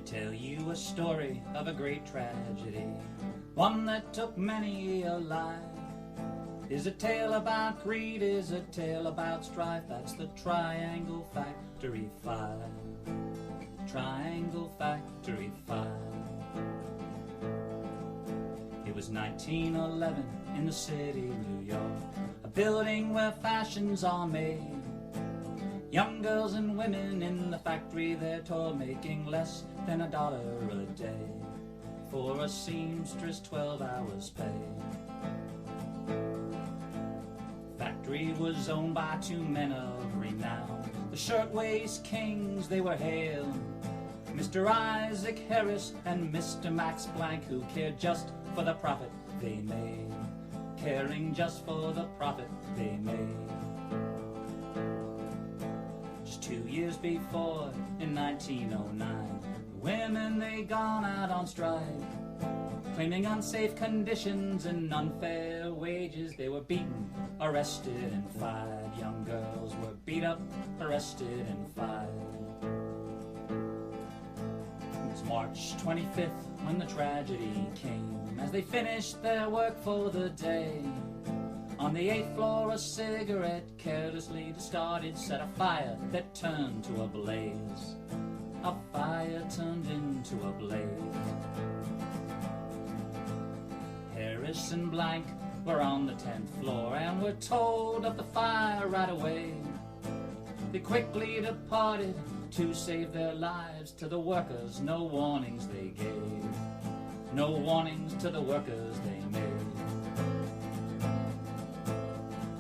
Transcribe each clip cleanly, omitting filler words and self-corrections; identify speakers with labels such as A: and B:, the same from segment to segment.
A: tell you a story of a great tragedy, one that took many a life. Is a tale about greed, is a tale about strife. That's the Triangle Factory 5. Triangle Factory 5. It was 1911 in the city, New York, a building where fashions are made. Young girls and women in the factory, they're toil, making less than $1 a day. For a seamstress, 12 hours pay. Factory was owned by two men of renown, the Shirtwaist Kings they were hailed. Mr. Isaac Harris and Mr. Max Blanck, who cared just for the profit they made. Caring just for the profit they made. Just 2 years before, in 1909, the women, they gone out on strike, claiming unsafe conditions and unfair wages. They were beaten, arrested, and fired. Young girls were beat up, arrested, and fired. It was March 25th when the tragedy came, as they finished their work for the day. On the 8th floor, a cigarette carelessly discarded set a fire that turned to a blaze. A fire turned into a blaze. Harris and Blanck were on the 10th floor and were told of the fire right away. They quickly departed to save their lives. To the workers, no warnings they gave. No warnings to the workers they made.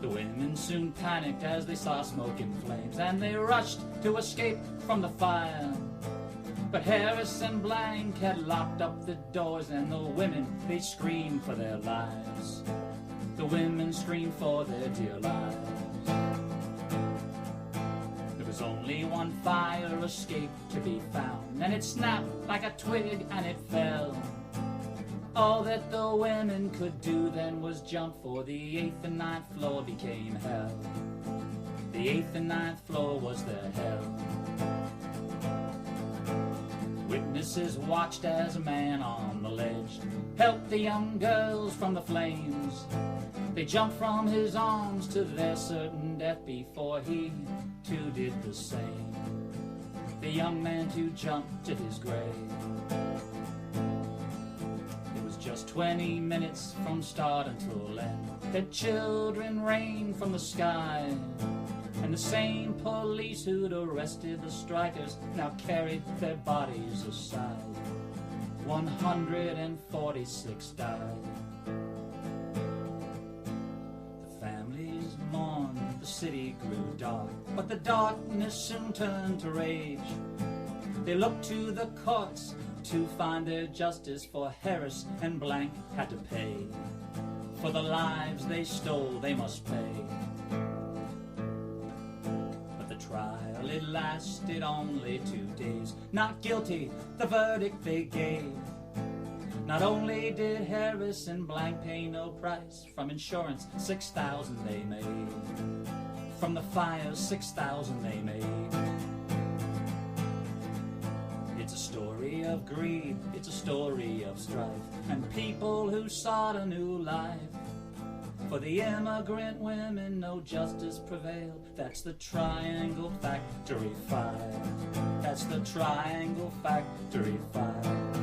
A: The women soon panicked as they saw smoke and flames, and they rushed to escape from the fire. But Harris and Blanck had locked up the doors, and the women, they screamed for their lives. The women screamed for their dear lives. There was only one fire escape to be found, and it snapped like a twig and it fell. All that the women could do then was jump, for the 8th and 9th floor became hell. The 8th and 9th floor was their hell. Witnesses watched as a man on the ledge helped the young girls from the flames. They jumped from his arms to their certain death before he too did the same. The young man too jumped to his grave. It was just 20 minutes from start until end that children rained from the sky. And the same police who'd arrested the strikers now carried their bodies aside. 146 died. The families mourned, the city grew dark, but the darkness soon turned to rage. They looked to the courts to find their justice, for Harris and Blanck had to pay. For the lives they stole, they must pay. Trial, it lasted only 2 days. Not guilty, the verdict they gave. Not only did Harris and Blanck pay no price from insurance, $6,000 they made. From the fires, $6,000 they made. It's a story of greed, it's a story of strife, and people who sought a new life. For the immigrant women, no justice prevailed. That's the Triangle Factory 5. That's the Triangle Factory 5.